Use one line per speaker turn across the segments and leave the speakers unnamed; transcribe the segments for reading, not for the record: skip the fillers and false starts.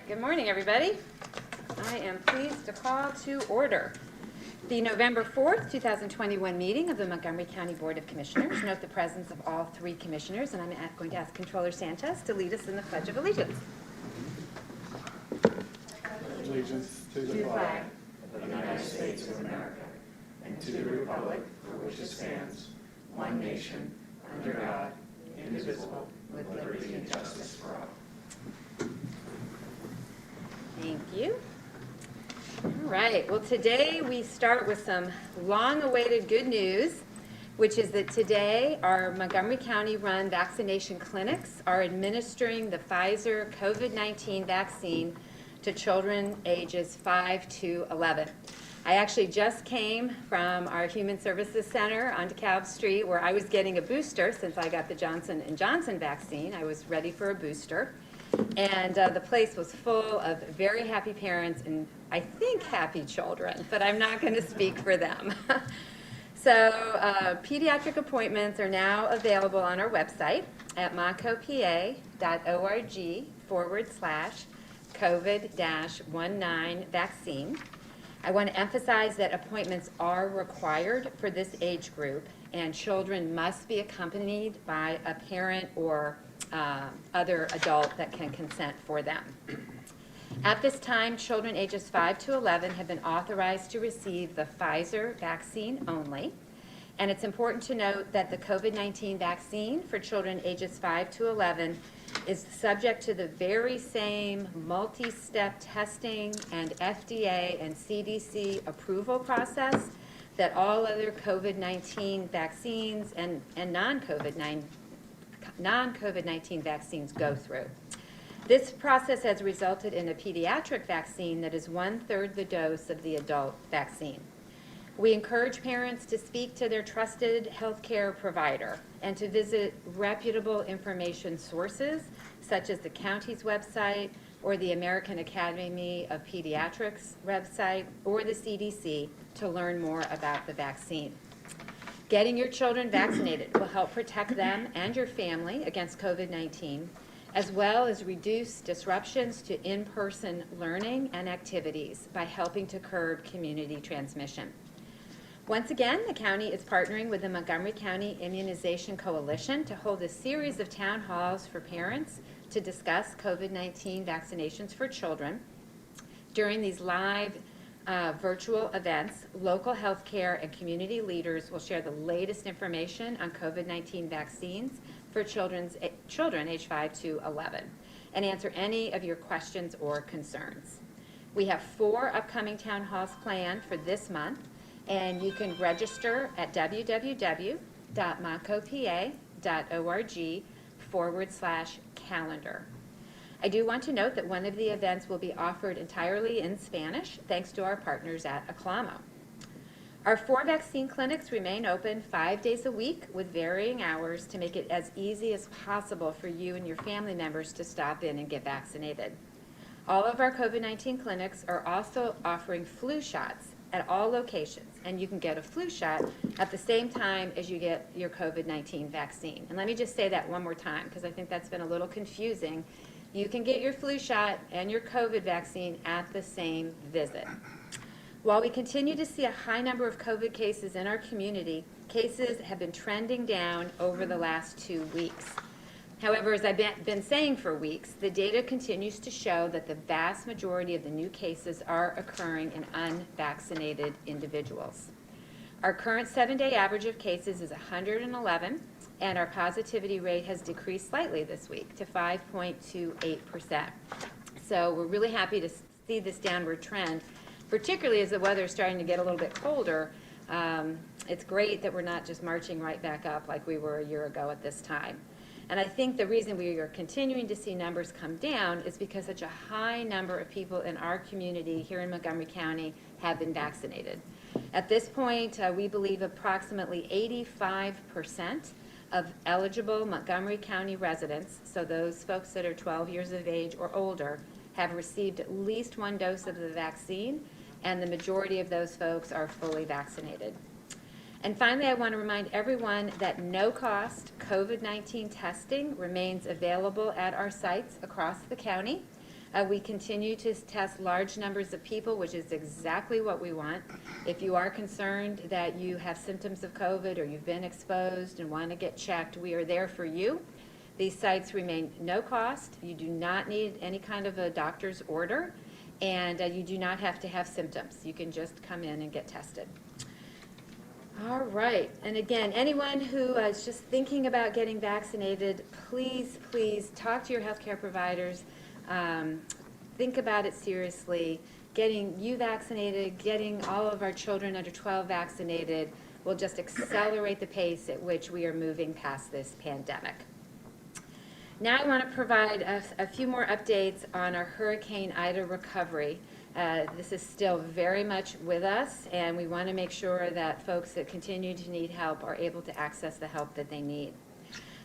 Good morning, everybody. I am pleased to call to order the November 4th, 2021 meeting of the Montgomery County Board of Commissioners. Note the presence of all three commissioners, and I'm going to ask Controller Sanchez to lead us in the Pledge of Allegiance.
Allegiance to the flag of the United States of America and to the republic for which it stands, one nation, under God, indivisible, with liberty and justice for all.
Thank you. All right. Well, today we start with some long-awaited good news, which is that today our Montgomery County-run vaccination clinics are administering the Pfizer COVID-19 vaccine to children ages 5 to 11. I actually just came from our Human Services Center on DeKalb Street, where I was getting a booster since I got the Johnson & Johnson vaccine. I was ready for a booster. And the place was full of very happy parents and I think happy children, but I'm not going to speak for them. So pediatric appointments are now available on our website at montcopa.org/COVID-19 vaccine. I want to emphasize that appointments are required for this age group, and children must be accompanied by a parent or other adult that can consent for them. At this time, children ages 5 to 11 have been authorized to receive the Pfizer vaccine only. And it's important to note that the COVID-19 vaccine for children ages 5 to 11 is subject to the very same multi-step testing and FDA and CDC approval process that all other COVID-19 vaccines and non-COVID-19 vaccines go through. This process has resulted in a pediatric vaccine that is 1/3 the dose of the adult vaccine. We encourage parents to speak to their trusted healthcare provider and to visit reputable information sources such as the county's website or the American Academy of Pediatrics website or the CDC to learn more about the vaccine. Getting your children vaccinated will help protect them and your family against COVID-19, as well as reduce disruptions to in-person learning and activities by helping to curb community transmission. Once again, the county is partnering with the Montgomery County Immunization Coalition to hold a series of town halls for parents to discuss COVID-19 vaccinations for children. During these live virtual events, local healthcare and community leaders will share the latest information on COVID-19 vaccines for children age 5 to 11 and answer any of your questions or concerns. We have 4 upcoming town halls planned for this month, and you can register at www.montcopa.org/calendar. I do want to note that one of the events will be offered entirely in Spanish, thanks to our partners at Acclamo. Our 4 vaccine clinics remain open 5 days a week with varying hours to make it as easy as possible for you and your family members to stop in and get vaccinated. All of our COVID-19 clinics are also offering flu shots at all locations, and you can get a flu shot at the same time as you get your COVID-19 vaccine. And let me just say that one more time, because I think that's been a little confusing. You can get your flu shot and your COVID vaccine at the same visit. While we continue to see a high number of COVID cases in our community, cases have been trending down over the last 2 weeks. However, as I've been saying for weeks, the data continues to show that the vast majority of the new cases are occurring in unvaccinated individuals. Our current 7-day average of cases is 111, and our positivity rate has decreased slightly this week to 5.28%. So we're really happy to see this downward trend, particularly as the weather is starting to get a little bit colder. It's great that we're not just marching right back up like we were a year ago at this time. And I think the reason we are continuing to see numbers come down is because such a high number of people in our community here in Montgomery County have been vaccinated. At this point, we believe approximately 85% of eligible Montgomery County residents, so those folks that are 12 years of age or older, have received at least 1 dose of the vaccine, and the majority of those folks are fully vaccinated. And finally, I want to remind everyone that no-cost COVID-19 testing remains available at our sites across the county. We continue to test large numbers of people, which is exactly what we want. If you are concerned that you have symptoms of COVID or you've been exposed and want to get checked, we are there for you. These sites remain no cost. You do not need any kind of a doctor's order, and you do not have to have symptoms. You can just come in and get tested. All right, and again, anyone who is just thinking about getting vaccinated, please talk to your healthcare providers. Think about it seriously. Getting you vaccinated, getting all of our children under 12 vaccinated will just accelerate the pace at which we are moving past this pandemic. Now I want to provide a few more updates on our Hurricane Ida recovery. This is still very much with us, and we want to make sure that folks that continue to need help are able to access the help that they need.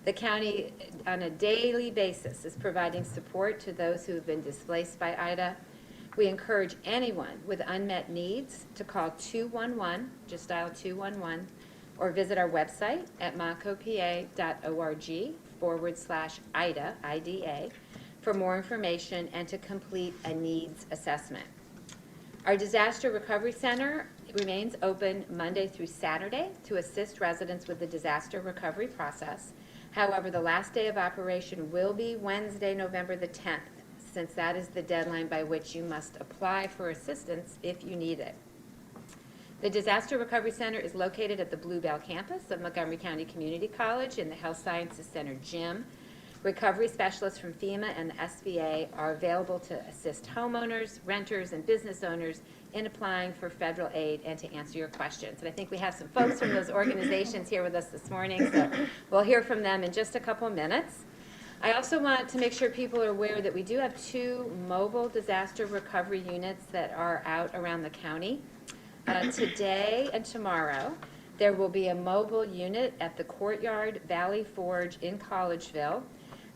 The county, on a daily basis, is providing support to those who have been displaced by Ida. We encourage anyone with unmet needs to call 211, just dial 211, or visit our website at montcopa.org/IDA, IDA, for more information and to complete a needs assessment. Our Disaster Recovery Center remains open Monday through Saturday to assist residents with the disaster recovery process. However, the last day of operation will be Wednesday, November the 10th, since that is the deadline by which you must apply for assistance if you need it. The Disaster Recovery Center is located at the Bluebell campus of Montgomery County Community College in the Health Sciences Center gym. Recovery specialists from FEMA and the SBA are available to assist homeowners, renters, and business owners in applying for federal aid and to answer your questions. And I think we have some folks from those organizations here with us this morning, so we'll hear from them in just a couple minutes. I also want to make sure people are aware that we do have 2 mobile disaster recovery units that are out around the county. Today and tomorrow, there will be a mobile unit at the Courtyard Valley Forge in Collegeville.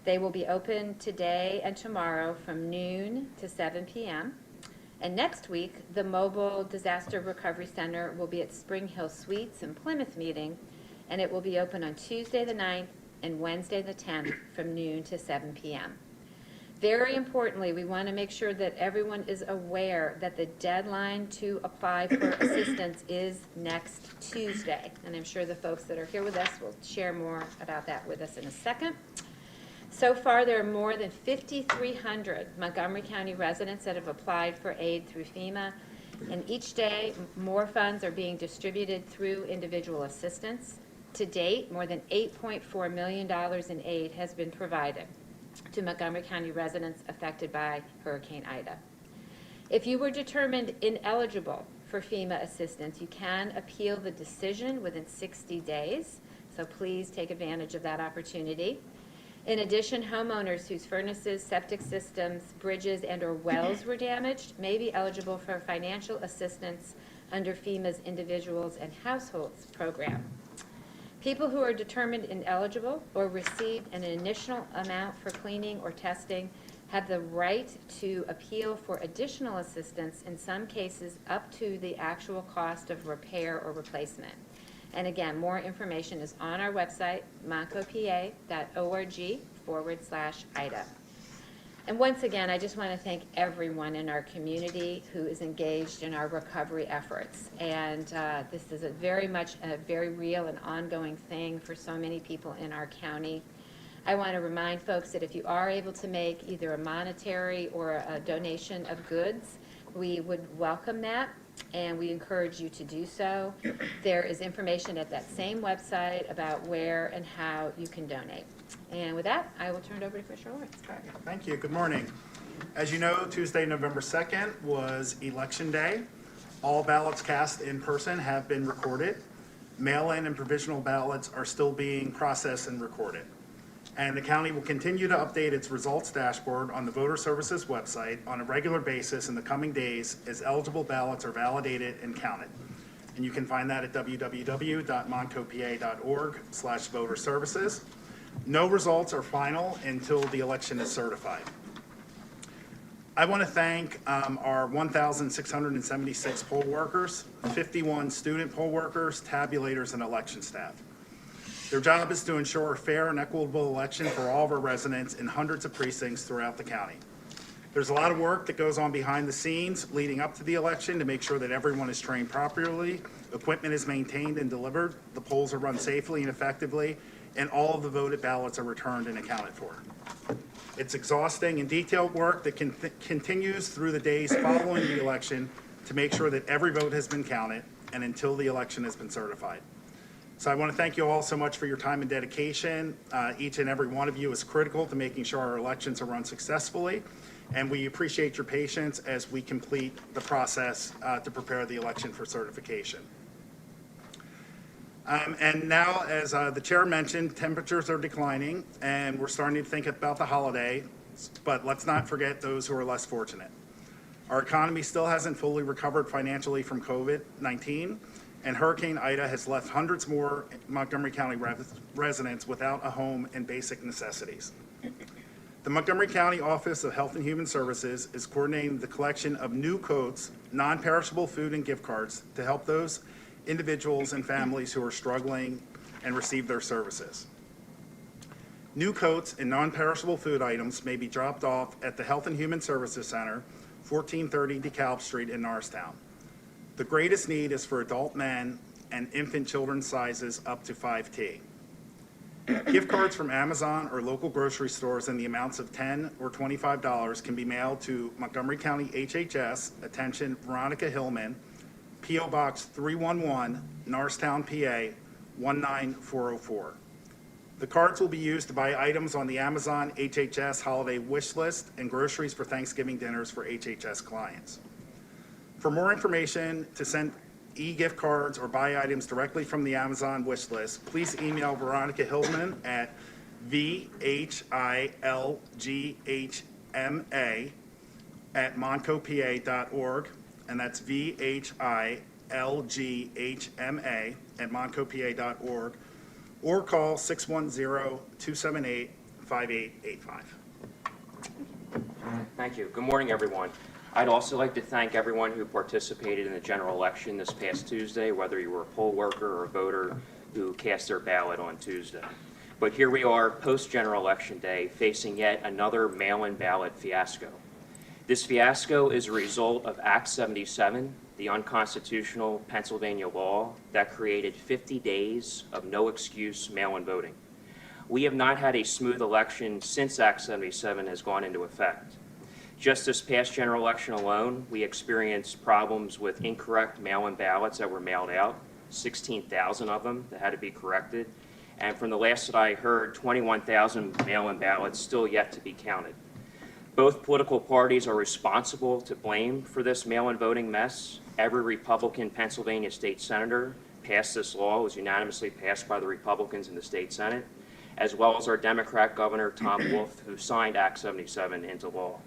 They will be open today and tomorrow from noon to 7 p.m. And next week, the Mobile Disaster Recovery Center will be at Spring Hill Suites in Plymouth Meeting, and it will be open on Tuesday the 9th and Wednesday the 10th from noon to 7 p.m. Very importantly, we want to make sure that everyone is aware that the deadline to apply for assistance is next Tuesday. And I'm sure the folks that are here with us will share more about that with us in a second. So far, there are more than 5,300 Montgomery County residents that have applied for aid through FEMA. And each day, more funds are being distributed through individual assistance. To date, more than $8.4 million in aid has been provided to Montgomery County residents affected by Hurricane Ida. If you were determined ineligible for FEMA assistance, you can appeal the decision within 60 days, so please take advantage of that opportunity. In addition, homeowners whose furnaces, septic systems, bridges, and/or wells were damaged may be eligible for financial assistance under FEMA's Individuals and Households program. People who are determined ineligible or received an initial amount for cleaning or testing have the right to appeal for additional assistance, in some cases up to the actual cost of repair or replacement. And again, more information is on our website, montcopa.org/IDA. And once again, I just want to thank everyone in our community who is engaged in our recovery efforts. And this is very much a very real and ongoing thing for so many people in our county. I want to remind folks that if you are able to make either a monetary or a donation of goods, we would welcome that, and we encourage you to do so. There is information at that same website about where and how you can donate. And with that, I will turn it over to Commissioner Lawrence.
Thank you. Good morning. As you know, Tuesday, November 2nd was Election Day. All ballots cast in person have been recorded. Mail-in and provisional ballots are still being processed and recorded. And the county will continue to update its results dashboard on the Voter Services website on a regular basis in the coming days as eligible ballots are validated and counted. And you can find that at www.montcopa.org/voterservices. No results are final until the election is certified. I want to thank our 1,676 poll workers, 51 student poll workers, tabulators, and election staff. Their job is to ensure a fair and equitable election for all of our residents in hundreds of precincts throughout the county. There's a lot of work that goes on behind the scenes leading up to the election to make sure that everyone is trained properly, equipment is maintained and delivered, the polls are run safely and effectively, and all of the voted ballots are returned and accounted for. It's exhausting and detailed work that continues through the days following the election to make sure that every vote has been counted and until the election has been certified. So I want to thank you all so much for your time and dedication. Each and every one of you is critical to making sure our elections are run successfully, and we appreciate your patience as we complete the process to prepare the election for certification. And now, as the chair mentioned, temperatures are declining, and we're starting to think about the holiday, but let's not forget those who are less fortunate. Our economy still hasn't fully recovered financially from COVID-19, and Hurricane Ida has left hundreds more Montgomery County residents without a home and basic necessities. The Montgomery County Office of Health and Human Services is coordinating the collection of new coats, non-perishable food and gift cards to help those individuals and families who are struggling and receive their services. New coats and non-perishable food items may be dropped off at the Health and Human Services Center, 1430 DeKalb Street in Norristown. The greatest need is for adult men and infant children sizes up to 5T. Gift cards from Amazon or local grocery stores in the amounts of $10 or $25 can be mailed to Montgomery County HHS, attention Veronica Hillman, P.O. Box 311, Norristown, PA 19404. The cards will be used to buy items on the Amazon HHS holiday wish list and groceries for Thanksgiving dinners for HHS clients. For more information to send e-gift cards or buy items directly from the Amazon wish list, please email Veronica Hillman at vhilghma@montcopa.org, and that's vhilghma@montcopa.org, or call 610-278-5885.
Thank you. Good morning, everyone. I'd also like to thank everyone who participated in the general election this past Tuesday, whether you were a poll worker or a voter who cast their ballot on Tuesday. But here we are, post-general election day, facing yet another mail-in ballot fiasco. This fiasco is a result of Act 77, the unconstitutional Pennsylvania law that created 50 days of no-excuse mail-in voting. We have not had a smooth election since Act 77 has gone into effect. Just this past general election alone, we experienced problems with incorrect mail-in ballots that were mailed out, 16,000 of them that had to be corrected. And from the last that I heard, 21,000 mail-in ballots still yet to be counted. Both political parties are responsible to blame for this mail-in voting mess. Every Republican Pennsylvania state senator passed this law. It was unanimously passed by the Republicans in the state Senate, as well as our Democrat Governor Tom Wolf, who signed Act 77 into law.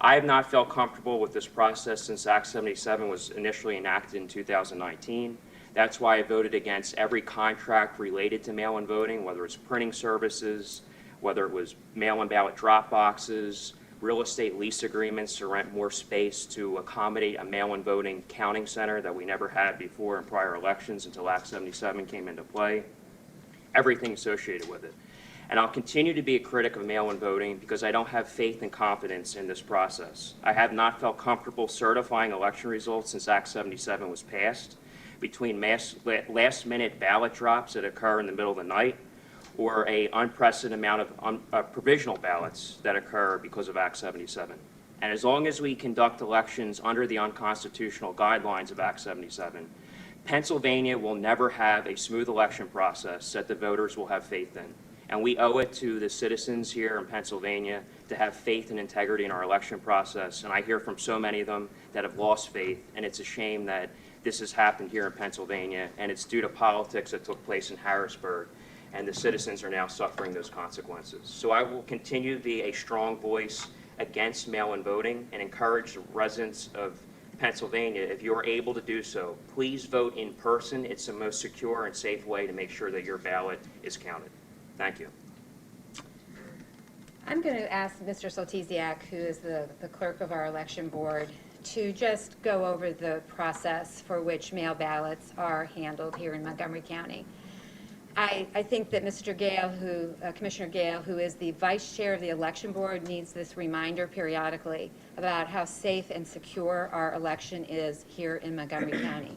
I have not felt comfortable with this process since Act 77 was initially enacted in 2019. That's why I voted against every contract related to mail-in voting, whether it's printing services, whether it was mail-in ballot drop boxes, real estate lease agreements to rent more space to accommodate a mail-in voting counting center that we never had before in prior elections until Act 77 came into play, everything associated with it. And I'll continue to be a critic of mail-in voting because I don't have faith and confidence in this process. I have not felt comfortable certifying election results since Act 77 was passed, between last-minute ballot drops that occur in the middle of the night or an unprecedented amount of provisional ballots that occur because of Act 77. And as long as we conduct elections under the unconstitutional guidelines of Act 77, Pennsylvania will never have a smooth election process that the voters will have faith in. And we owe it to the citizens here in Pennsylvania to have faith and integrity in our election process. And I hear from so many of them that have lost faith, and it's a shame that this has happened here in Pennsylvania, and it's due to politics that took place in Harrisburg, and the citizens are now suffering those consequences. So I will continue to be a strong voice against mail-in voting and encourage the residents of Pennsylvania, if you're able to do so, please vote in person. It's the most secure and safe way to make sure that your ballot is counted. Thank you.
I'm going to ask Mr. Soltesiak, who is the clerk of our election board, to just go over the process for which mail ballots are handled here in Montgomery County. I think that Mr. Gale, Commissioner Gale, who is the vice chair of the election board, needs this reminder periodically about how safe and secure our election is here in Montgomery County.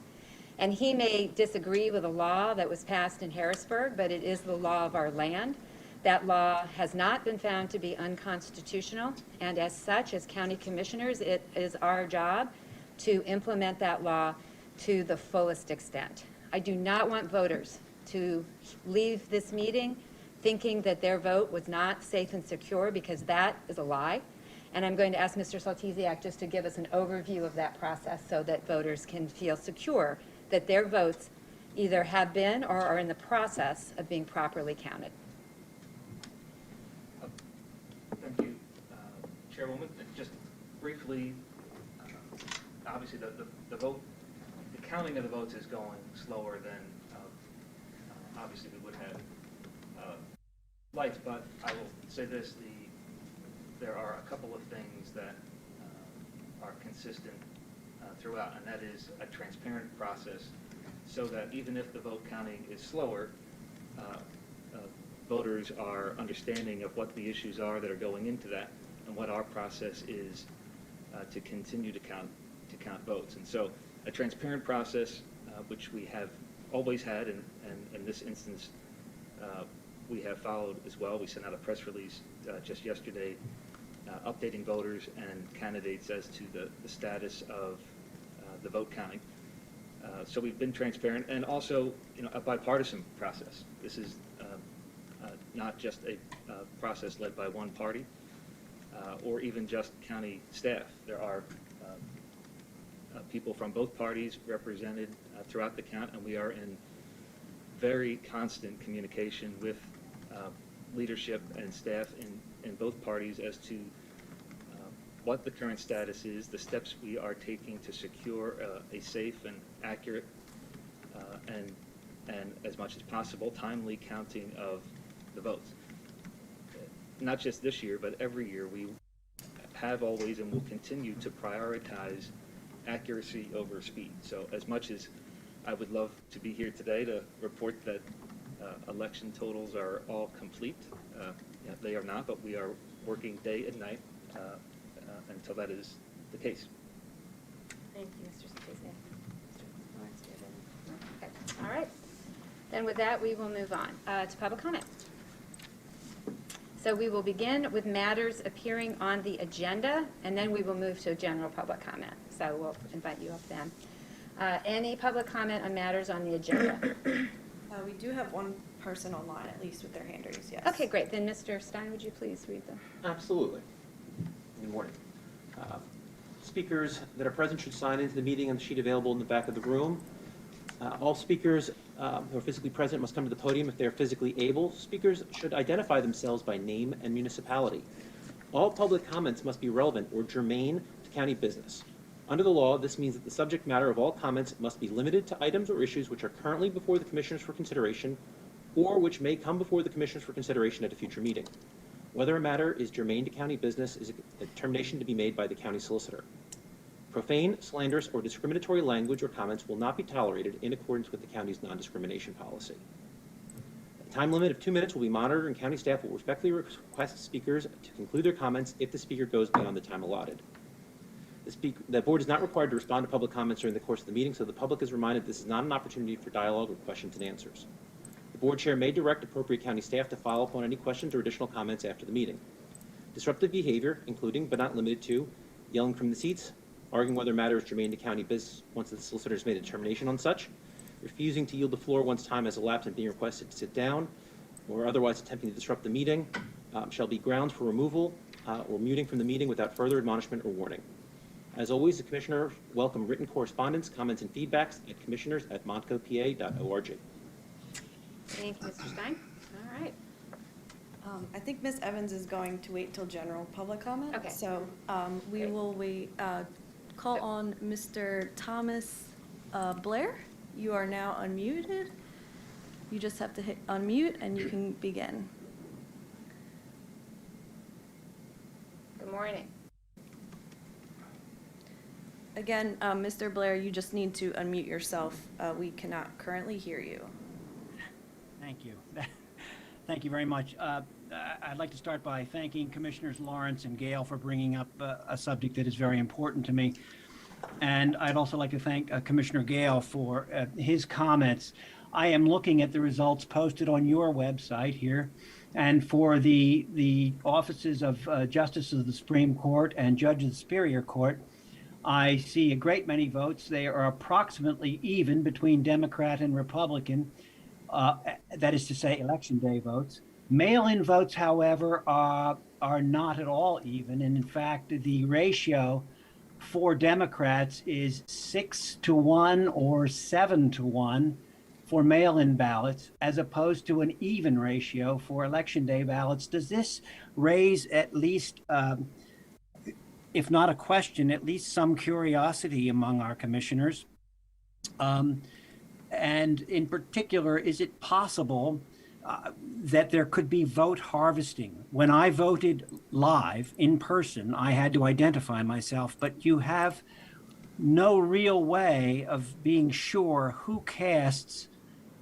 And he may disagree with a law that was passed in Harrisburg, but it is the law of our land. That law has not been found to be unconstitutional, and as such, as county commissioners, it is our job to implement that law to the fullest extent. I do not want voters to leave this meeting thinking that their vote was not safe and secure, because that is a lie. And I'm going to ask Mr. Saltesiak just to give us an overview of that process so that voters can feel secure that their votes either have been or are in the process of being properly counted.
Thank you, Chairwoman. Just briefly, obviously the vote, the counting of the votes is going slower than obviously we would have liked, but I will say this, there are a couple of things that are consistent throughout, and that is a transparent process, so that even if the vote counting is slower, voters are understanding of what the issues are that are going into that and what our process is to continue to count votes. And so a transparent process, which we have always had, and in this instance we have followed as well. We sent out a press release just yesterday updating voters and candidates as to the status of the vote counting. So we've been transparent, and also, a bipartisan process. This is not just a process led by one party or even just county staff. There are people from both parties represented throughout the count, and we are in very constant communication with leadership and staff in both parties as to what the current status is, the steps we are taking to secure a safe and accurate and as much as possible timely counting of the votes. Not just this year, but every year we have always and will continue to prioritize accuracy over speed. So as much as I would love to be here today to report that election totals are all complete, they are not, but we are working day and night until that is the case.
Thank you, Mr. Saltesiak. Mr. Lawrence, do you have any? Okay. All right. Then with that, we will move on to public comment. So we will begin with matters appearing on the agenda, and then we will move to general public comment. So we'll invite you up then. Any public comment on matters on the agenda?
We do have one person online, at least, with their hand raised, yes.
Okay, great. Then Mr. Stein, would you please read them?
Absolutely. Good morning. Speakers that are present should sign into the meeting on the sheet available in the back of the room. All speakers who are physically present must come to the podium if they are physically able. Speakers should identify themselves by name and municipality. All public comments must be relevant or germane to county business. Under the law, this means that the subject matter of all comments must be limited to items or issues which are currently before the Commissioners for consideration or which may come before the Commissioners for consideration at a future meeting. Whether a matter is germane to county business is a determination to be made by the county solicitor. Profane, slanderous, or discriminatory language or comments will not be tolerated in accordance with the county's non-discrimination policy. A time limit of 2 minutes will be monitored, and county staff will respectfully request speakers to conclude their comments if the speaker goes beyond the time allotted. The board is not required to respond to public comments during the course of the meeting, so the public is reminded this is not an opportunity for dialogue or questions and answers. The board chair may direct appropriate county staff to follow up on any questions or additional comments after the meeting. Disruptive behavior, including but not limited to yelling from the seats, arguing whether matters germane to county business once the solicitor has made a determination on such, refusing to yield the floor once time has elapsed and being requested to sit down, or otherwise attempting to disrupt the meeting, shall be grounds for removal or muting from the meeting without further admonishment or warning. As always, the Commissioner welcome written correspondence, comments, and feedbacks at commissioners@montcopa.org.
Thank you, Mr. Stein. All right.
I think Ms. Evans is going to wait till general public comment.
Okay.
So we
Great.
will wait, call on Mr. Thomas Blair. You are now unmuted. You just have to hit unmute and you can begin.
Good morning.
Again, Mr. Blair, you just need to unmute yourself. We cannot currently hear you.
Thank you. Thank you very much. I'd like to start by thanking Commissioners Lawrence and Gale for bringing up a subject that is very important to me. And I'd also like to thank Commissioner Gale for his comments. I am looking at the results posted on your website here. And for the offices of Justices of the Supreme Court and Judge of the Superior Court, I see a great many votes. They are approximately even between Democrat and Republican, that is to say, Election Day votes. Mail-in votes, however, are not at all even. And in fact, the ratio for Democrats is 6-1 or 7-1 for mail-in ballots, as opposed to an even ratio for Election Day ballots. Does this raise at least, if not a question, at least some curiosity among our commissioners? And in particular, is it possible that there could be vote harvesting? When I voted live in person, I had to identify myself, but you have no real way of being sure who casts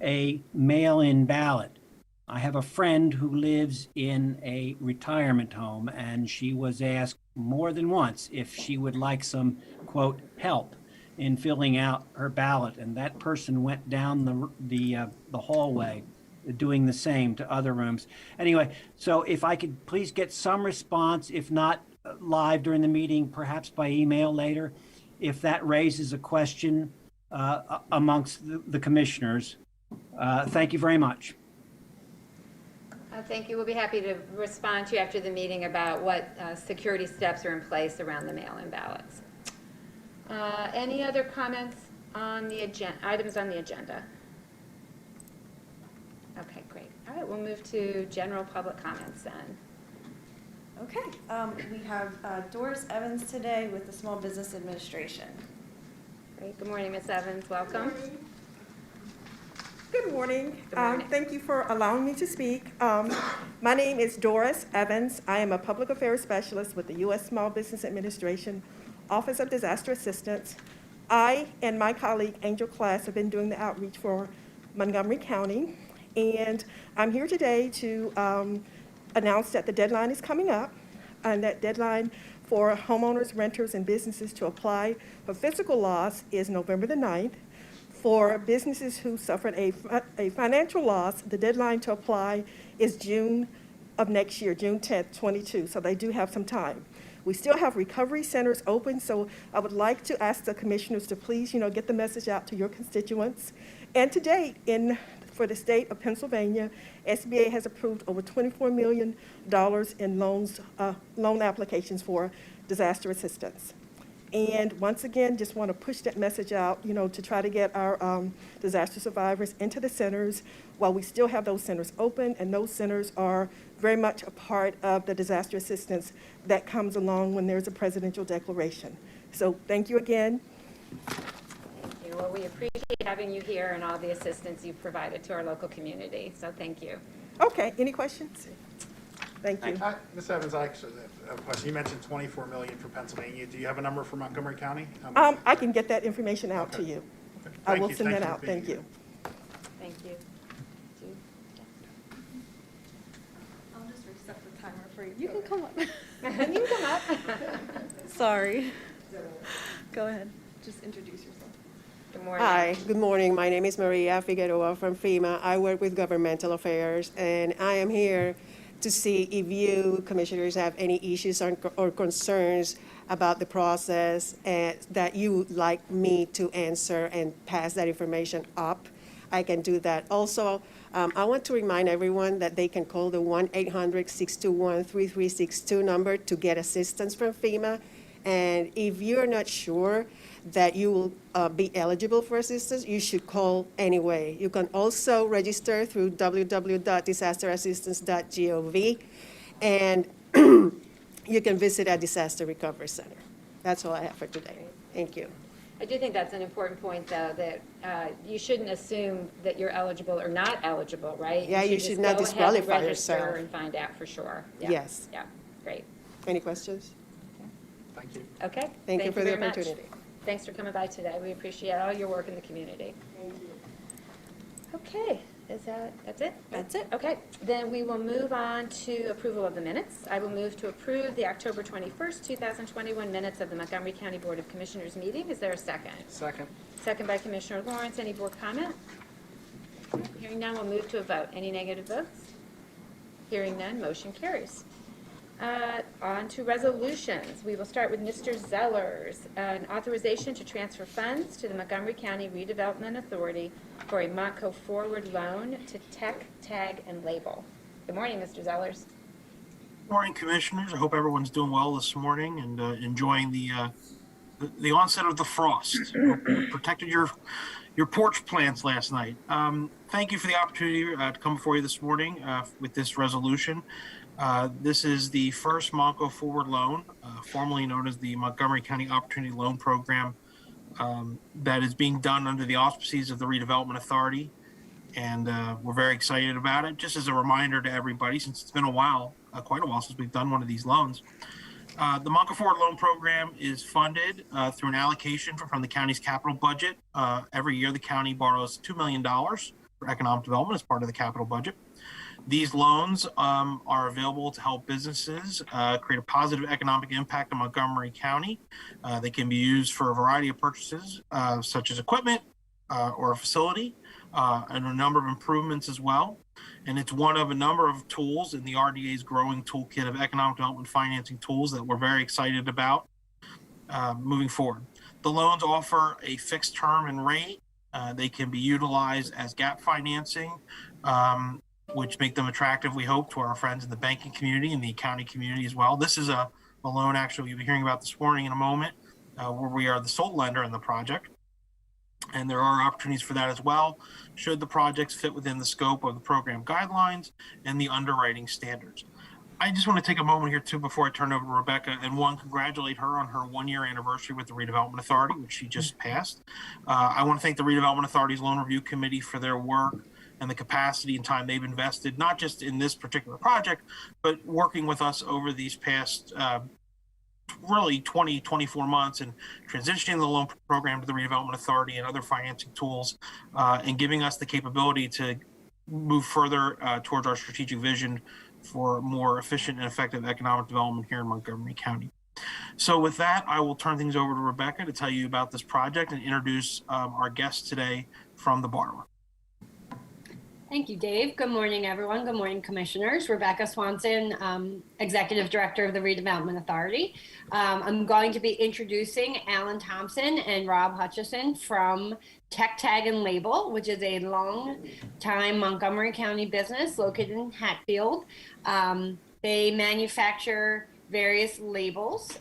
a mail-in ballot. I have a friend who lives in a retirement home, and she was asked more than once if she would like some, quote, help in filling out her ballot, and that person went down the hallway doing the same to other rooms. Anyway, so if I could please get some response, if not live during the meeting, perhaps by email later, if that raises a question amongst the commissioners. Thank you very much.
Thank you. We'll be happy to respond to you after the meeting about what security steps are in place around the mail-in ballots. Any other comments on the items on the agenda? Okay, great. All right, we'll move to general public comments then.
Okay, we have Doris Evans today with the Small Business Administration.
Great. Good morning, Ms. Evans. Welcome.
Good morning.
Good morning.
Thank you for allowing me to speak. My name is Doris Evans. I am a public affairs specialist with the U.S. Small Business Administration Office of Disaster Assistance. I and my colleague Angel Class have been doing the outreach for Montgomery County, and I'm here today to announce that the deadline is coming up, and that deadline for homeowners, renters, and businesses to apply for physical loss is November the 9th. For businesses who suffered a financial loss, the deadline to apply is June of next year, June 10th, 22, so they do have some time. We still have recovery centers open, so I would like to ask the commissioners to please, get the message out to your constituents. And to date, for the state of Pennsylvania, SBA has approved over $24 million in loan applications for disaster assistance. And once again, just want to push that message out, to try to get our disaster survivors into the centers while we still have those centers open, and those centers are very much a part of the disaster assistance that comes along when there's a presidential declaration. So thank you again.
Thank you. Well, we appreciate having you here and all the assistance you've provided to our local community, so thank you.
Okay, any questions? Thank you.
Ms. Evans, I actually have a question. You mentioned $24 million for Pennsylvania. Do you have a number for Montgomery County?
I can get that information out to you.
Okay.
I
Thank
will
you.
send
Thank
that
you
out.
for being
Thank
here.
you.
Thank you.
I'll just reset the timer for you. You can come up.
You come up.
Sorry. Go ahead. Just introduce yourself.
Good morning.
Hi, good morning. My name is Maria Figueroa from FEMA. I work with governmental affairs, and I am here to see if you, commissioners, have any issues or concerns about the process and that you would like me to answer and pass that information up. I can do that. Also, I want to remind everyone that they can call the 1-800-621-3362 number to get assistance from FEMA. And if you're not sure that you will be eligible for assistance, you should call anyway. You can also register through www.disasterassistance.gov, and you can visit a disaster recovery center. That's all I have for today. Thank you.
I do think that's an important point, though, that you shouldn't assume that you're eligible or not eligible, right?
Yeah, you should not
just go ahead and
disqualify
register
yourself.
and find out for sure. Yeah.
Yes.
Yeah, great.
Any questions?
Thank you.
Okay.
Thank you for the
very much.
opportunity.
Thanks for coming by today. We appreciate all your work in the community.
Thank you.
Okay, That's it?
That's it.
Okay, then we will move on to approval of the minutes. I will move to approve the October 21st, 2021 minutes of the Montgomery County Board of Commissioners meeting. Is there a second?
Second.
Second by Commissioner Lawrence. Any board comment? Hearing none, we'll move to a vote. Any negative votes? Hearing none, motion carries. On to resolutions. We will start with Mr. Zeller's, an authorization to transfer funds to the Montgomery County Redevelopment Authority for a Montco forward loan to Tech, Tag, and Label. Good morning, Mr. Zellers.
Morning, Commissioners. I hope everyone's doing well this morning and enjoying the onset of the frost. Hope you protected your porch plants last night. Thank you for the opportunity to come before you this morning with this resolution. This is the first Montco forward loan, formerly known as the Montgomery County Opportunity Loan Program, that is being done under the auspices of the Redevelopment Authority. And we're very excited about it. Just as a reminder to everybody, since it's been a while, quite a while since we've done one of these loans. The Montco Forward Loan Program is funded through an allocation from the county's capital budget. Every year, the county borrows $2 million for economic development as part of the capital budget. These loans are available to help businesses create a positive economic impact in Montgomery County. They can be used for a variety of purchases, such as equipment or a facility, and a number of improvements as well. And it's one of a number of tools in the RDA's growing toolkit of economic development financing tools that we're very excited about moving forward. The loans offer a fixed term and rate. They can be utilized as gap financing, which make them attractive, we hope, to our friends in the banking community and the accounting community as well. This is a loan actually you'll be hearing about this morning in a moment, where we are the sole lender in the project. And there are opportunities for that as well, should the projects fit within the scope of the program guidelines and the underwriting standards. I just want to take a moment here too before I turn over to Rebecca and congratulate her on her 1-year anniversary with the Redevelopment Authority, which she just passed. I want to thank the Redevelopment Authority's Loan Review Committee for their work and the capacity and time they've invested, not just in this particular project, but working with us over these past really 24 months and transitioning the loan program to the Redevelopment Authority and other financing tools, and giving us the capability to move further towards our strategic vision for more efficient and effective economic development here in Montgomery County. So with that, I will turn things over to Rebecca to tell you about this project and introduce our guest today from the borrower.
Thank you, Dave. Good morning, everyone. Good morning, Commissioners. Rebecca Swanson, Executive Director of the Redevelopment Authority. I'm going to be introducing Alan Thompson and Rob Hutchison from Tech, Tag, and Label, which is a long-time Montgomery County business located in Hatfield. They manufacture various labels,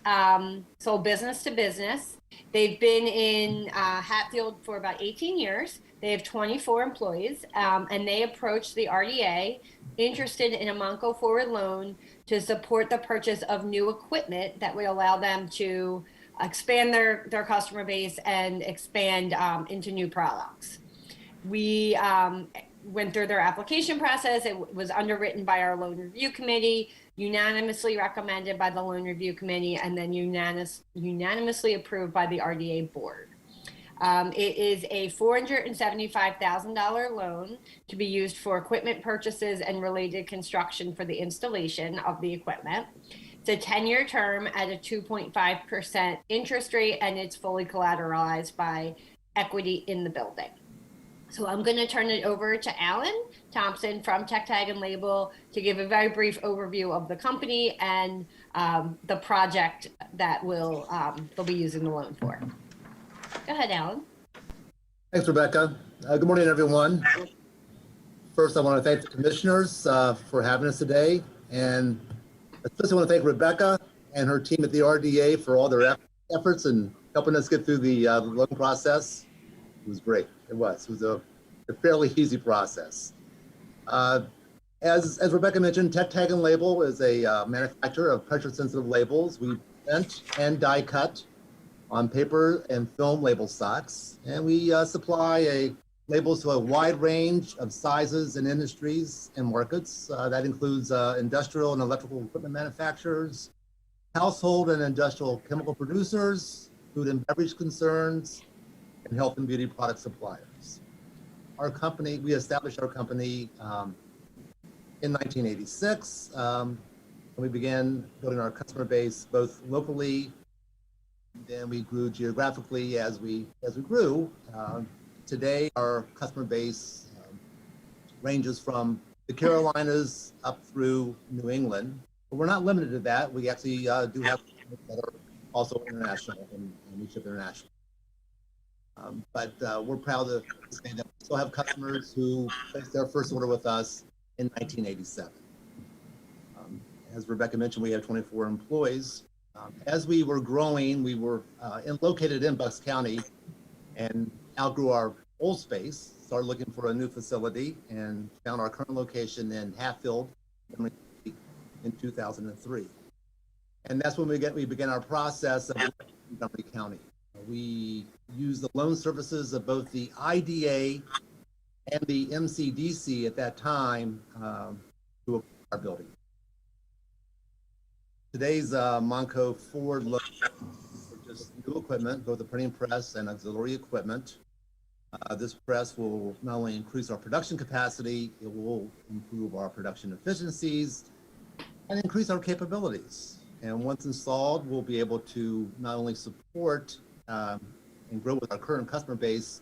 sold business to business. They've been in Hatfield for about 18 years. They have 24 employees, and they approached the RDA interested in a Montco forward loan to support the purchase of new equipment that would allow them to expand their customer base and expand into new products. We went through their application process. It was underwritten by our loan review committee, unanimously recommended by the loan review committee, and then unanimously approved by the RDA board. It is a $475,000 loan to be used for equipment purchases and related construction for the installation of the equipment. It's a 10-year term at a 2.5% interest rate, and it's fully collateralized by equity in the building. So I'm going to turn it over to Alan Thompson from Tech, Tag, and Label to give a very brief overview of the company and the project that they'll be using the loan for. Go ahead, Alan.
Thanks, Rebecca. Good morning, everyone. First, I want to thank the commissioners for having us today, and especially want to thank Rebecca and her team at the RDA for all their efforts in helping us get through the loan process. It was great. It was a fairly easy process. As Rebecca mentioned, Tech, Tag, and Label is a manufacturer of pressure-sensitive labels. We print and die cut on paper and film label stocks, and we supply labels to a wide range of sizes and industries and markets. That includes industrial and electrical equipment manufacturers, household and industrial chemical producers, food and beverage concerns, and health and beauty product suppliers. our company, we established our company in 1986. We began building our customer base both locally, then we grew geographically as we grew. Today, our customer base ranges from the Carolinas up through New England. But we're not limited to that. We actually do have customers that are also international, and we ship internationally. But we're proud to say that we still have customers who placed their first order with us in 1987. As Rebecca mentioned, we have 24 employees. As we were growing, we were located in Bucks County and outgrew our old space, started looking for a new facility, and found our current location in Hatfield in 2003. And that's when we began our process of Montgomery County. We used the loan services of both the IDA and the MCDC at that time to acquire our building. Today's Monco Ford loan for just new equipment, both the printing press and auxiliary equipment. This press will not only increase our production capacity, it will improve our production efficiencies and increase our capabilities. And once installed, we'll be able to not only support and grow with our current customer base,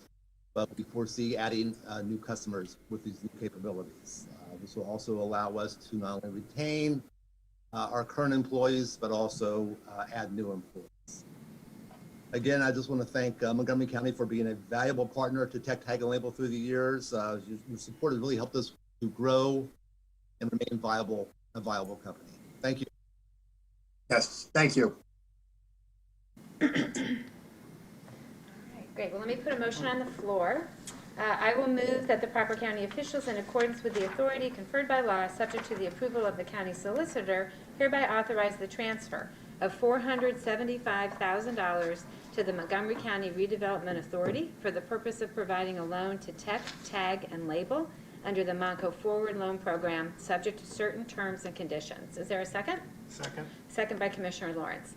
but we foresee adding new customers with these new capabilities. This will also allow us to not only retain our current employees, but also add new employees. Again, I just want to thank Montgomery County for being a valuable partner to Tech Tag and Label through the years. Your support has really helped us to grow and remain a viable company. Thank you.
Yes, thank you.
All right, great. Well, let me put a motion on the floor. I will move that the proper county officials, in accordance with the authority conferred by law, subject to the approval of the county solicitor, hereby authorize the transfer of $475,000 to the Montgomery County Redevelopment Authority for the purpose of providing a loan to Tech, Tag, and Label under the Monco Forward Loan Program, subject to certain terms and conditions. Is there a second?
Second.
Second by Commissioner Lawrence.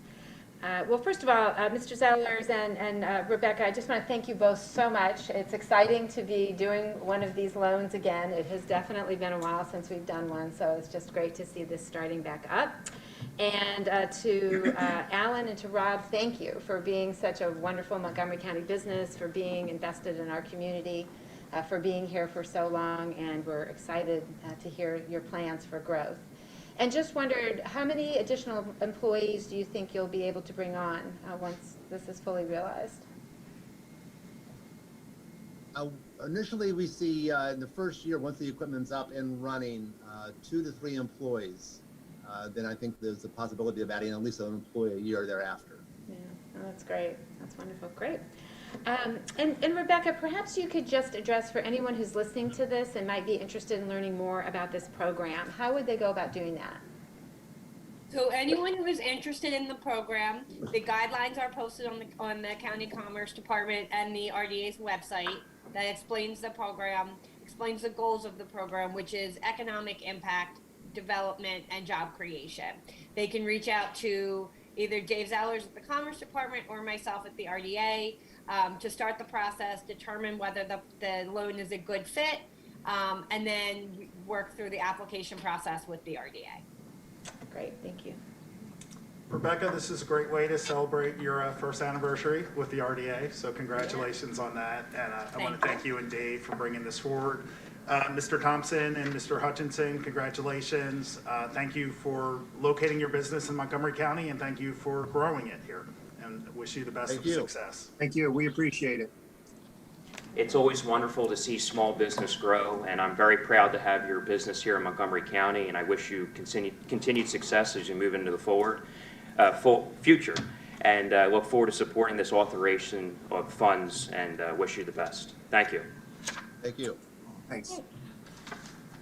Well, first of all, Mr. Zellers and Rebecca, I just want to thank you both so much. It's exciting to be doing one of these loans again. It has definitely been a while since we've done one, so it's just great to see this starting back up. And to Alan and to Rob, thank you for being such a wonderful Montgomery County business, for being invested in our community, for being here for so long, and we're excited to hear your plans for growth. And just wondered, how many additional employees do you think you'll be able to bring on once this is fully realized?
Initially, we see in the first year, once the equipment's up and running, 2 to 3 employees. Then I think there's a possibility of adding at least an employee a year thereafter.
Yeah, oh, that's great. That's wonderful. Great. And Rebecca, perhaps you could just address for anyone who's listening to this and might be interested in learning more about this program, how would they go about doing that?
So anyone who is interested in the program, the guidelines are posted on the County Commerce Department and the RDA's website that explains the program, explains the goals of the program, which is economic impact, development, and job creation. They can reach out to either Dave Zellers at the Commerce Department or myself at the RDA to start the process, determine whether the loan is a good fit, and then work through the application process with the RDA.
Great, thank you.
Rebecca, this is a great way to celebrate your first anniversary with the RDA, so congratulations on that. And I want to thank you and Dave for bringing this forward. Mr. Thompson and Mr. Hutchinson, congratulations. Thank you for locating your business in Montgomery County, and thank you for growing it here. And wish you the best of success.
Thank you. We appreciate it.
It's always wonderful to see small business grow, and I'm very proud to have your business here in Montgomery County, and I wish you continued success as you move into the future. And look forward to supporting this authorization of funds, and wish you the best. Thank you.
Thank you.
Thanks.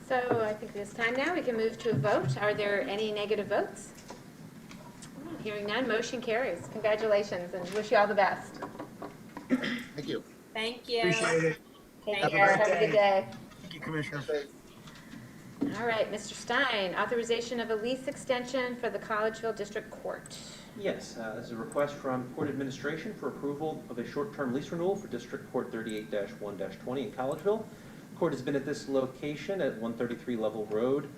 So I think it's time now. We can move to a vote. Are there any negative votes? Hearing none, motion carries. Congratulations, and wish you all the best.
Thank you.
Thank you.
Appreciate it.
Take
Thank
care.
you.
Have a good day.
Thank you, Commissioner.
All right, Mr. Stein, authorization of a lease extension for the Collegeville District Court.
Yes, this is a request from Court Administration for approval of a short-term lease renewal for District Court 38-1-20 in Collegeville. Court has been at this location at 133 Level Road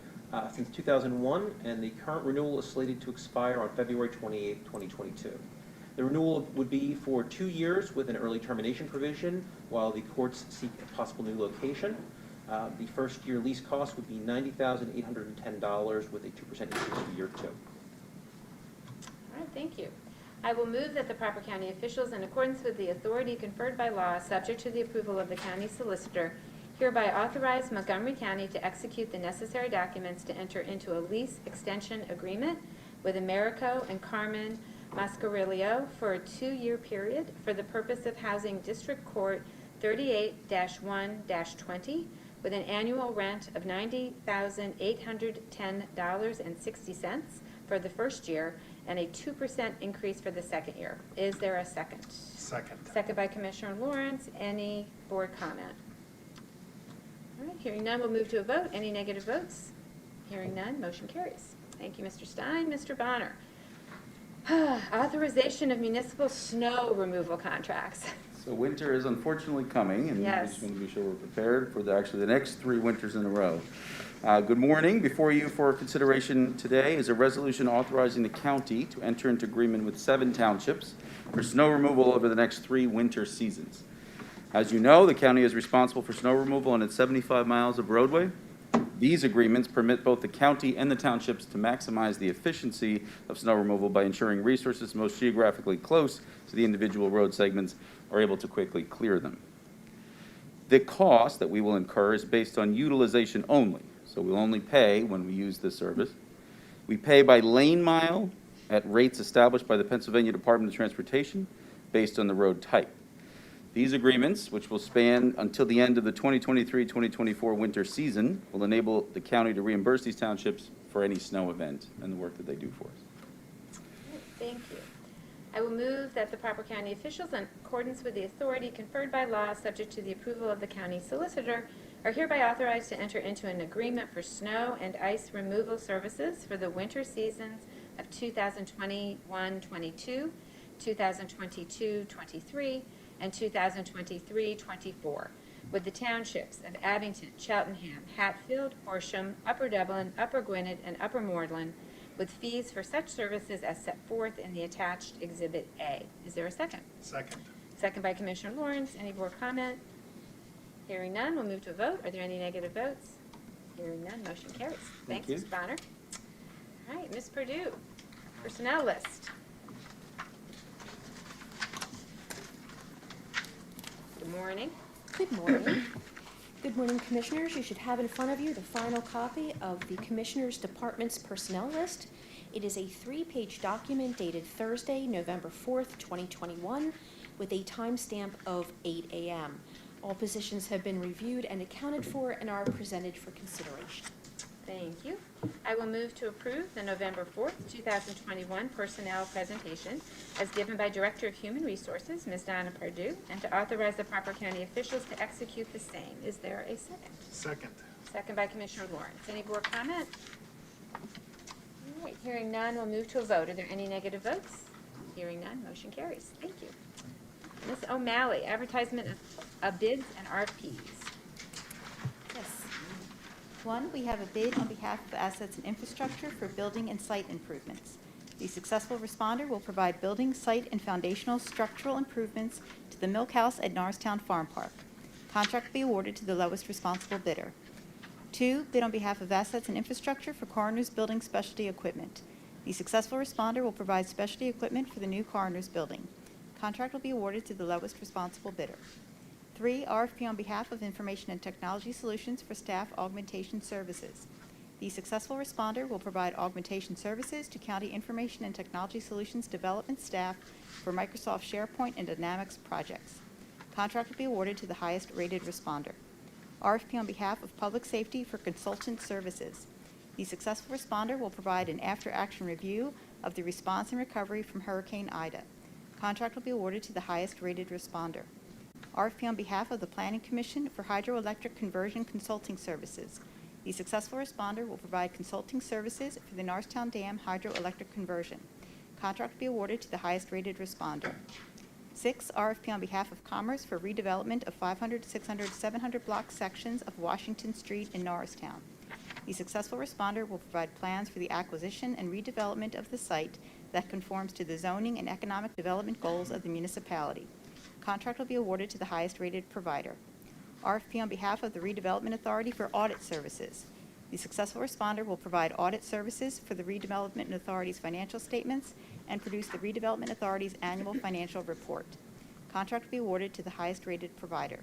since 2001, and the current renewal is slated to expire on February 28, 2022. The renewal would be for 2 years with an early termination provision while the courts seek a possible new location. The first year lease cost would be $90,810 with a 2% increase for year 2.
All right, thank you. I will move that the proper county officials, in accordance with the authority conferred by law, subject to the approval of the county solicitor, hereby authorize Montgomery County to execute the necessary documents to enter into a lease extension agreement with Americo and Carmen Mascarillo for a 2-year period for the purpose of housing District Court 38-1-20 with an annual rent of $90,810.60 for the first year and a 2% increase for the second year. Is there a second?
Second.
Second by Commissioner Lawrence. Any board comment? All right, hearing none, we'll move to a vote. Any negative votes? Hearing none, motion carries. Thank you, Mr. Stein. Mr. Bonner. Authorization of municipal snow removal contracts.
So winter is unfortunately coming, and we
Yes.
just want to be sure we're prepared for the next 3 winters in a row. Good morning. Before you for consideration today is a resolution authorizing the county to enter into agreement with 7 townships for snow removal over the next 3 winter seasons. As you know, the county is responsible for snow removal on its 75 miles of roadway. These agreements permit both the county and the townships to maximize the efficiency of snow removal by ensuring resources most geographically close to the individual road segments are able to quickly clear them. The cost that we will incur is based on utilization only, so we'll only pay when we use this service. We pay by lane mile at rates established by the Pennsylvania Department of Transportation based on the road type. These agreements, which will span until the end of the 2023-2024 winter season, will enable the county to reimburse these townships for any snow event and the work that they do for us.
Thank you. I will move that the proper county officials, in accordance with the authority conferred by law, subject to the approval of the county solicitor, are hereby authorized to enter into an agreement for snow and ice removal services for the winter seasons of 2021-22, 2022-23, and 2023-24, with the townships of Abington, Cheltenham, Hatfield, Horsham, Upper Dublin, Upper Gwynedd, and Upper Moreland, with fees for such services as set forth in the attached Exhibit A. Is there a second?
Second.
Second by Commissioner Lawrence. Any board comment? Hearing none, we'll move to a vote. Are there any negative votes? Hearing none, motion carries.
Thank
Thanks,
you.
Mr. Bonner. All right, Ms. Purdue, personnel list. Good morning.
Good morning. Good morning, Commissioners. You should have in front of you the final copy of the Commissioners' Department's personnel list. It is a 3-page document dated Thursday, November 4th, 2021, with a timestamp of 8 a.m. All positions have been reviewed and accounted for and are presented for consideration.
Thank you. I will move to approve the November 4th, 2021 personnel presentation as given by Director of Human Resources, Ms. Donna Purdue, and to authorize the proper county officials to execute the same. Is there a second?
Second.
Second by Commissioner Lawrence. Any board comment? All right, hearing none, we'll move to a vote. Are there any negative votes? Hearing none, motion carries. Thank you. Ms. O'Malley, advertisement of bids and RFPs.
Yes. 1, we have a bid on behalf of Assets and Infrastructure for building and site improvements. The successful responder will provide building, site, and foundational structural improvements to the Milk House at Norristown Farm Park. Contract will be awarded to the lowest responsible bidder. 2, bid on behalf of Assets and Infrastructure for Coroner's Building Specialty Equipment. The successful responder will provide specialty equipment for the new Coroner's Building. Contract will be awarded to the lowest responsible bidder. 3, RFP on behalf of Information and Technology Solutions for staff augmentation services. The successful responder will provide augmentation services to County Information and Technology Solutions development staff for Microsoft SharePoint and Dynamics projects. Contract will be awarded to the highest rated responder. RFP on behalf of Public Safety for consultant services. The successful responder will provide an after-action review of the response and recovery from Hurricane Ida. Contract will be awarded to the highest rated responder. RFP on behalf of the Planning Commission for hydroelectric conversion consulting services. The successful responder will provide consulting services for the Norristown Dam hydroelectric conversion. Contract will be awarded to the highest rated responder. 6, RFP on behalf of Commerce for redevelopment of 500, 600, 700 block sections of Washington Street in Norristown. The successful responder will provide plans for the acquisition and redevelopment of the site that conforms to the zoning and economic development goals of the municipality. Contract will be awarded to the highest-rated provider. RFP on behalf of the Redevelopment Authority for audit services. The successful responder will provide audit services for the Redevelopment Authority's financial statements and produce the Redevelopment Authority's annual financial report. Contract will be awarded to the highest-rated provider.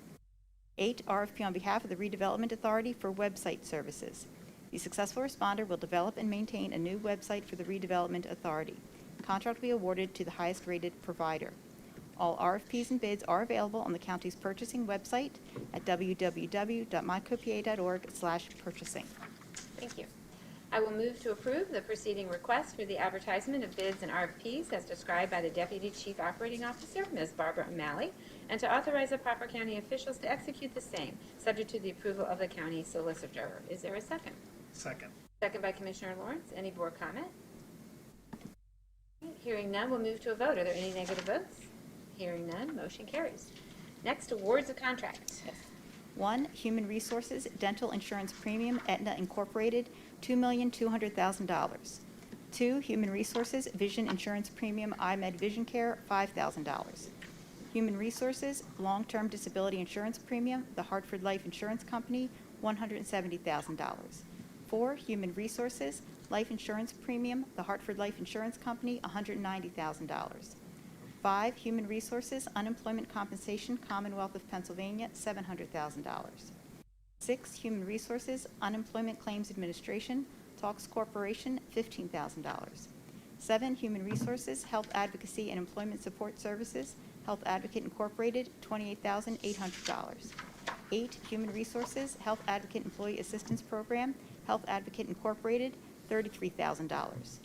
8, RFP on behalf of the Redevelopment Authority for website services. The successful responder will develop and maintain a new website for the Redevelopment Authority. Contract will be awarded to the highest-rated provider. All RFPs and bids are available on the county's purchasing website at www.mycopa.org/purchasing.
Thank you. I will move to approve the preceding request for the advertisement of bids and RFPs as described by the Deputy Chief Operating Officer, Ms. Barbara O'Malley, and to authorize the proper county officials to execute the same, subject to the approval of the county solicitor. Is there a second?
Second.
Second by Commissioner Lawrence. Any board comment? Hearing none, we'll move to a vote. Are there any negative votes? Hearing none, motion carries. Next, awards of contracts.
1, Human Resources Dental Insurance Premium, Aetna Incorporated, $2,200,000. 2, Human Resources Vision Insurance Premium, iMed Vision Care, $5,000. Human Resources Long-Term Disability Insurance Premium, The Hartford Life Insurance Company, $170,000. 4, Human Resources Life Insurance Premium, The Hartford Life Insurance Company, $190,000. 5, Human Resources Unemployment Compensation, Commonwealth of Pennsylvania, $700,000. 6, Human Resources Unemployment Claims Administration, Talks Corporation, $15,000. 7, Human Resources Health Advocacy and Employment Support Services, Health Advocate Incorporated, $28,800. 8, Human Resources Health Advocate Employee Assistance Program, Health Advocate Incorporated, $33,000.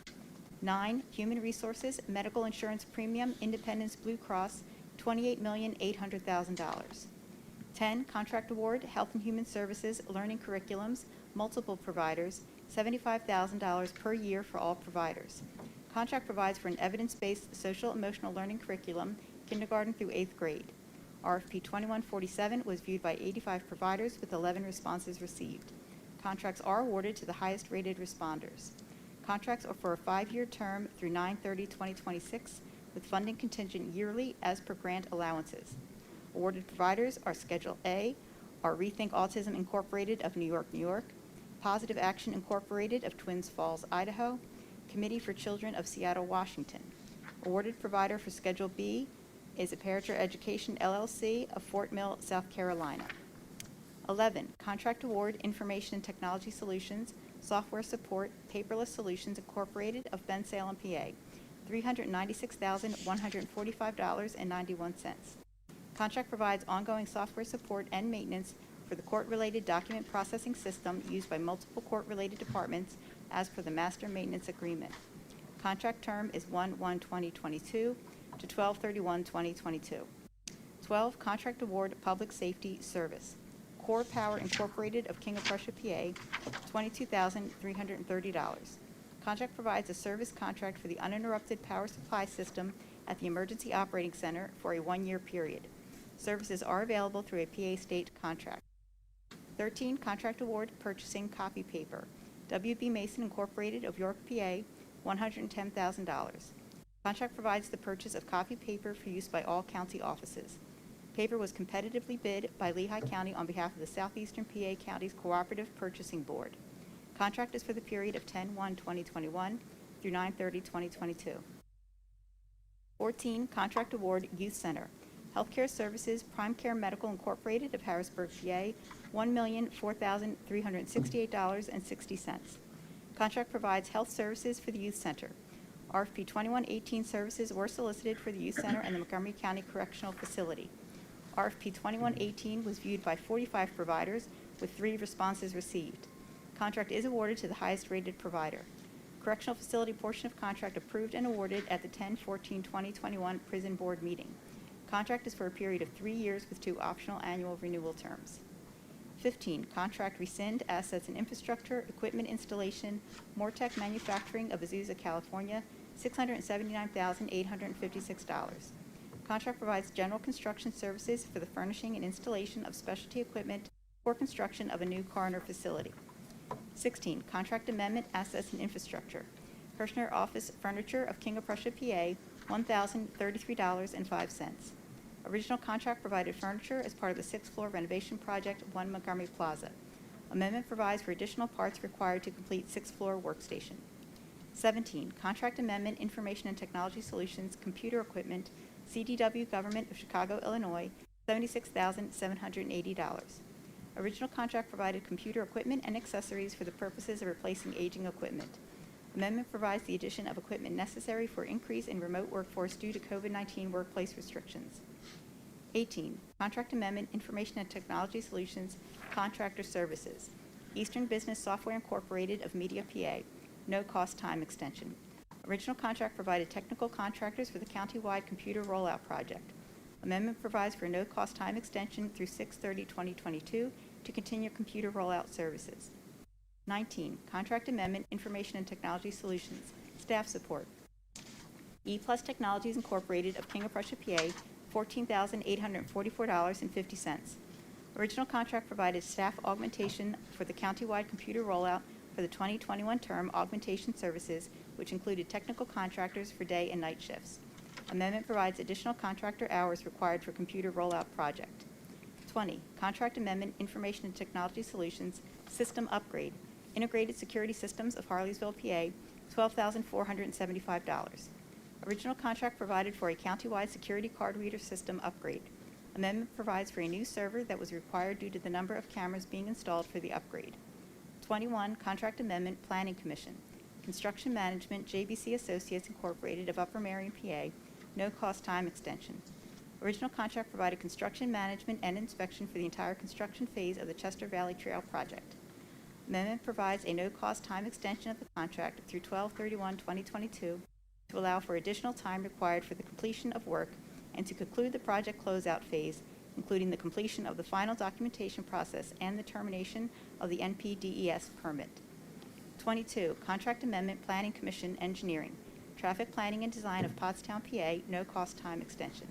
9, Human Resources Medical Insurance Premium, Independence Blue Cross, $28,800,000. 10, Contract Award, Health and Human Services, Learning Curriculums, Multiple Providers, $75,000 per year for all providers. Contract provides for an evidence-based social-emotional learning curriculum, kindergarten through 8th grade. RFP 2147 was viewed by 85 providers with 11 responses received. Contracts are awarded to the highest-rated responders. Contracts are for a 5-year term through 9/30/2026 with funding contingent yearly as per grant allowances. Awarded providers are Schedule A, are Rethink Autism Incorporated of New York, New York, Positive Action Incorporated of Twins Falls, Idaho, Committee for Children of Seattle, Washington. Awarded provider for Schedule B is Aperture Education LLC of Fort Mill, South Carolina. 11, Contract Award, Information and Technology Solutions, Software Support, Paperless Solutions Incorporated of Bensalem, PA, $396,145.91. Contract provides ongoing software support and maintenance for the court-related document processing system used by multiple court-related departments as per the Master Maintenance Agreement. Contract term is 1/1/2022 to 12/31/2022. 12, Contract Award, Public Safety Service. Core Power Incorporated of King of Prussia, PA, $22,330. Contract provides a service contract for the uninterrupted power supply system at the Emergency Operating Center for a 1-year period. Services are available through a PA state contract. 13, Contract Award, Purchasing Copy Paper. WB Mason Incorporated of York, PA, $110,000. Contract provides the purchase of copy paper for use by all county offices. Paper was competitively bid by Lehigh County on behalf of the Southeastern PA Counties Cooperative Purchasing Board. Contract is for the period of 10/1/2021 through 9/30/2022. 14, Contract Award, Youth Center. Healthcare Services, Prime Care Medical Incorporated of Harrisburg, PA, $1,004,368.60. Contract provides health services for the Youth Center. RFP 2118 services were solicited for the Youth Center and the Montgomery County Correctional Facility. RFP 2118 was viewed by 45 providers with 3 responses received. Contract is awarded to the highest-rated provider. Correctional Facility portion of contract approved and awarded at the 10/14/2021 Prison Board meeting. Contract is for a period of 3 years with 2 optional annual renewal terms. 15, Contract Rescind, Assets and Infrastructure, Equipment Installation, Mortec Manufacturing of Azusa, California, $679,856. Contract provides general construction services for the furnishing and installation of specialty equipment for construction of a new coroner facility. 16, contract amendment, assets and infrastructure. Hirschner Office Furniture of King of Prussia, PA, $1,033.05. Original contract provided furniture as part of the sixth-floor renovation project, 1 Montgomery Plaza. Amendment provides for additional parts required to complete sixth-floor workstation. 17, contract amendment, information and technology solutions, computer equipment, CDW Government of Chicago, Illinois, $76,780. Original contract provided computer equipment and accessories for the purposes of replacing aging equipment. Amendment provides the addition of equipment necessary for increase in remote workforce due to COVID-19 workplace restrictions. 18, contract amendment, information and technology solutions, contractor services. Eastern Business Software Incorporated of Media, PA, no cost time extension. Original contract provided technical contractors for the countywide computer rollout project. Amendment provides for no cost time extension through 6/30/2022 to continue computer rollout services. 19, contract amendment, information and technology solutions, staff support. E-Plus Technologies Incorporated of King of Prussia, PA, $14,844.50. Original contract provided staff augmentation for the countywide computer rollout for the 2021 term augmentation services, which included technical contractors for day and night shifts. Amendment provides additional contractor hours required for computer rollout project. 20, contract amendment, information and technology solutions, system upgrade. Integrated Security Systems of Harleysville, PA, $12,475. Original contract provided for a countywide security card reader system upgrade. Amendment provides for a new server that was required due to the number of cameras being installed for the upgrade. 21, contract amendment, Planning Commission. Construction Management, JBC Associates Incorporated of Upper Marion, PA, no cost time extension. Original contract provided construction management and inspection for the entire construction phase of the Chester Valley Trail project. Amendment provides a no-cost time extension of the contract through 12/31/2022 to allow for additional time required for the completion of work and to conclude the project closeout phase, including the completion of the final documentation process and the termination of the NPDES permit. 22, contract amendment, Planning Commission Engineering. Traffic Planning and Design of Pottstown, PA, no cost time extension.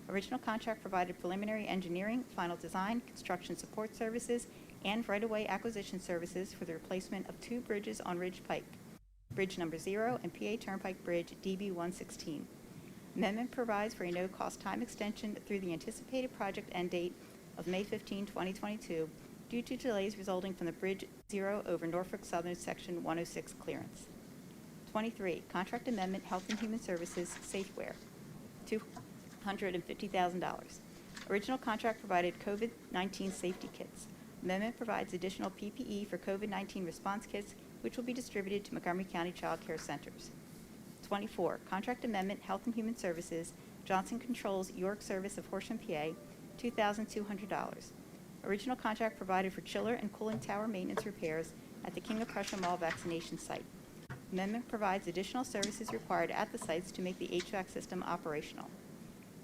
Original contract provided preliminary engineering, final design, construction support services, and right-of-way acquisition services for the replacement of 2 bridges on Ridge Pike, Bridge number 0 and PA Turnpike Bridge DB 116. Amendment provides for a no-cost time extension through the anticipated project end date of May 15, 2022, due to delays resulting from the Bridge 0 over Norfolk Southern Section 106 clearance. 23, contract amendment, Health and Human Services, Safeware, $250,000. Original contract provided COVID-19 safety kits. Amendment provides additional PPE for COVID-19 response kits, which will be distributed to Montgomery County Child Care Centers. 24, contract amendment, Health and Human Services, Johnson Controls York Service of Horsham, PA, $2,200. Original contract provided for chiller and cooling tower maintenance repairs at the King of Prussia Mall vaccination site. Amendment provides additional services required at the sites to make the HVAC system operational.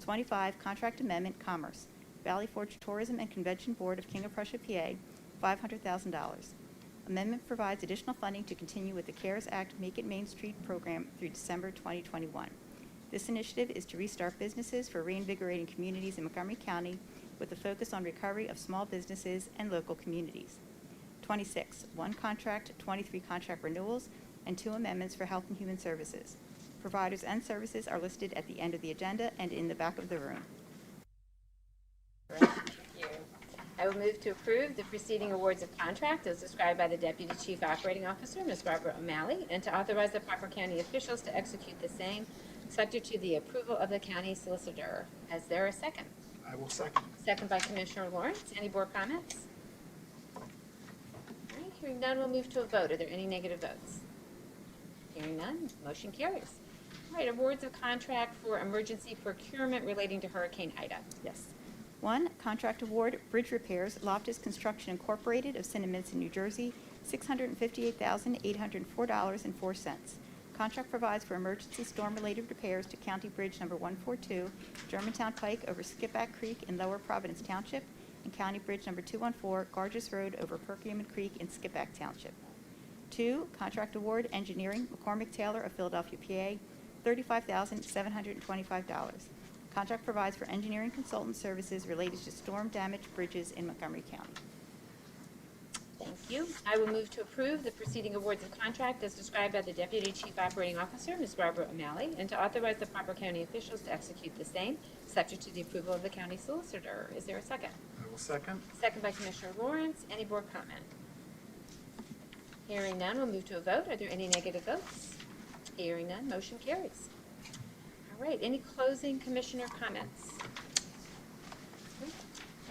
25, contract amendment, Commerce, Valley Forge Tourism and Convention Board of King of Prussia, PA, $500,000. Amendment provides additional funding to continue with the CARES Act Make It Main Street program through December 2021. This initiative is to restart businesses for reinvigorating communities in Montgomery County with a focus on recovery of small businesses and local communities. 26, 1 contract, 23 contract renewals, and 2 amendments for Health and Human Services. Providers and services are listed at the end of the agenda and in the back of the room.
Thank you. I will move to approve the preceding awards of contract as described by the Deputy Chief Operating Officer, Ms. Barbara O'Malley, and to authorize the proper county officials to execute the same, subject to the approval of the county solicitor. Is there a second?
I will second.
Second by Commissioner Lawrence. Any board comments? All right, hearing none, we'll move to a vote. Are there any negative votes? Hearing none, motion carries. All right, awards of contract for emergency procurement relating to Hurricane Ida.
Yes. 1, contract award, bridge repairs, Loftus Construction Incorporated of Cinnaminson, New Jersey, $658,804.04. Contract provides for emergency storm-related repairs to County Bridge number 142, Germantown Pike over Skipback Creek in Lower Providence Township, and County Bridge number 214, Garges Road over Perkiomen Creek in Skipback Township. 2, contract award, engineering, McCormick Taylor of Philadelphia, PA, $35,725. Contract provides for engineering consultant services related to storm-damaged bridges in Montgomery County.
Thank you. I will move to approve the preceding awards of contract as described by the Deputy Chief Operating Officer, Ms. Barbara O'Malley, and to authorize the proper county officials to execute the same, subject to the approval of the county solicitor. Is there a second?
I will second.
Second by Commissioner Lawrence. Any board comment? Hearing none, we'll move to a vote. Are there any negative votes? Hearing none, motion carries. All right, any closing commissioner comments?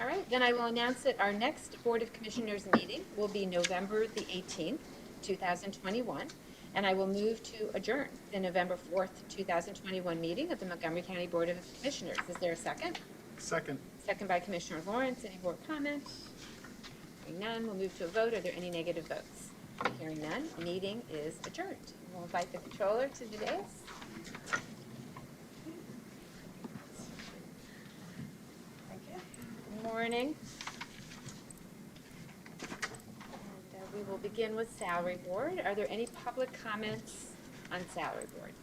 All right, then I will announce that our next Board of Commissioners meeting will be November the 18th, 2021, and I will move to adjourn the November 4th, 2021 meeting of the Montgomery County Board of Commissioners. Is there a second?
Second.
Second by Commissioner Lawrence. Any board comments? Hearing none, we'll move to a vote. Are there any negative votes? Hearing none, meeting is adjourned. We'll invite the controller to the dais. Good morning. And we will begin with Salary Board. Are there any public comments on Salary Board?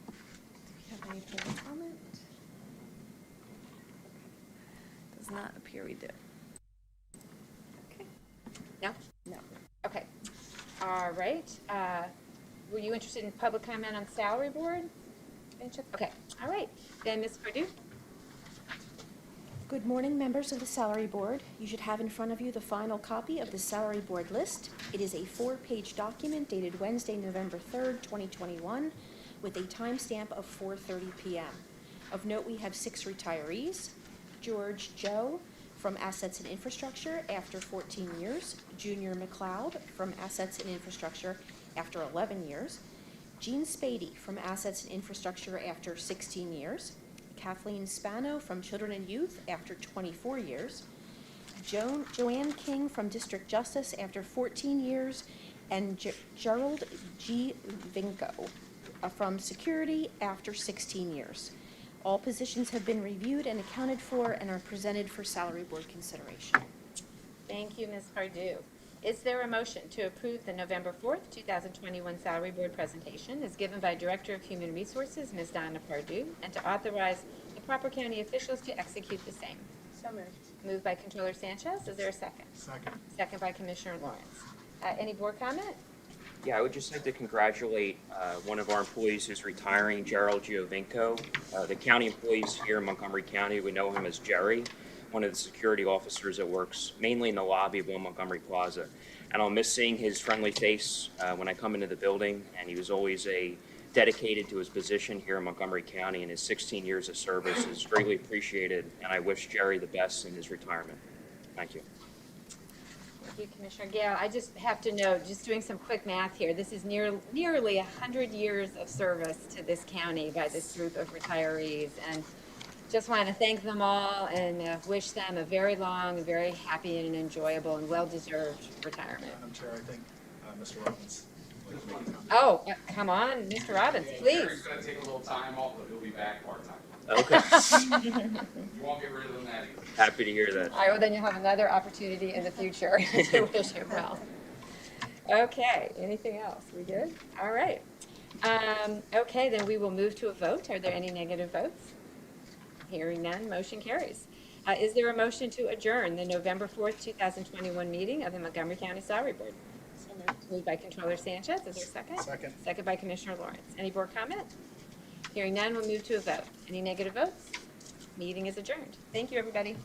Do we have any public comment? Does not appear we do. Okay.
No?
No.
Okay. All right. Were you interested in public comment on Salary Board? Okay. All right. Then Ms. Perdue.
Good morning, members of the Salary Board. You should have in front of you the final copy of the Salary Board list. It is a 4-page document dated Wednesday, November 3rd, 2021, with a timestamp of 4:30 p.m. Of note, we have 6 retirees. George Joe from Assets and Infrastructure after 14 years. Junior McLeod from Assets and Infrastructure after 11 years. Jean Spady from Assets and Infrastructure after 16 years. Kathleen Spano from Children and Youth after 24 years. Joanne King from District Justice after 14 years. And Gerald G. Vinco from Security after 16 years. All positions have been reviewed and accounted for and are presented for Salary Board consideration.
Thank you, Ms. Pardue. Is there a motion to approve the November 4th, 2021 Salary Board presentation as given by Director of Human Resources, Ms. Donna Pardue, and to authorize the proper county officials to execute the same?
So moved.
Moved by Controller Sanchez. Is there a second?
Second.
Second by Commissioner Lawrence. Any board comment?
Yeah, I would just like to congratulate one of our employees who's retiring, Gerald Giovinco. The county employees here in Montgomery County, we know him as Jerry, one of the security officers that works mainly in the lobby of One Montgomery Plaza. And I'll miss seeing his friendly face when I come into the building, and he was always dedicated to his position here in Montgomery County, and his 16 years of service is greatly appreciated, and I wish Jerry the best in his retirement. Thank you.
Thank you, Commissioner Gale. I just have to note, just doing some quick math here, this is nearly 100 years of service to this county by this group of retirees. And just want to thank them all and wish them a very long, very happy and enjoyable and well-deserved retirement.
Madam Chair, I think Mr. Robbins would like to make a comment.
Oh, come on, Mr. Robbins, please.
He's going to take a little time off, but he'll be back part-time.
Okay.
You won't get rid of him that easy.
Happy to hear that.
All right, well, then you'll have another opportunity in the future to wish him well. Okay, anything else? We good? All right. Okay, then we will move to a vote. Are there any negative votes? Hearing none, motion carries. Is there a motion to adjourn the November 4th, 2021 meeting of the Montgomery County Salary Board? Moved by Controller Sanchez. Is there a second?
Second.
Second by Commissioner Lawrence. Any board comment? Hearing none, we'll move to a vote. Any negative votes? Meeting is adjourned. Thank you, everybody.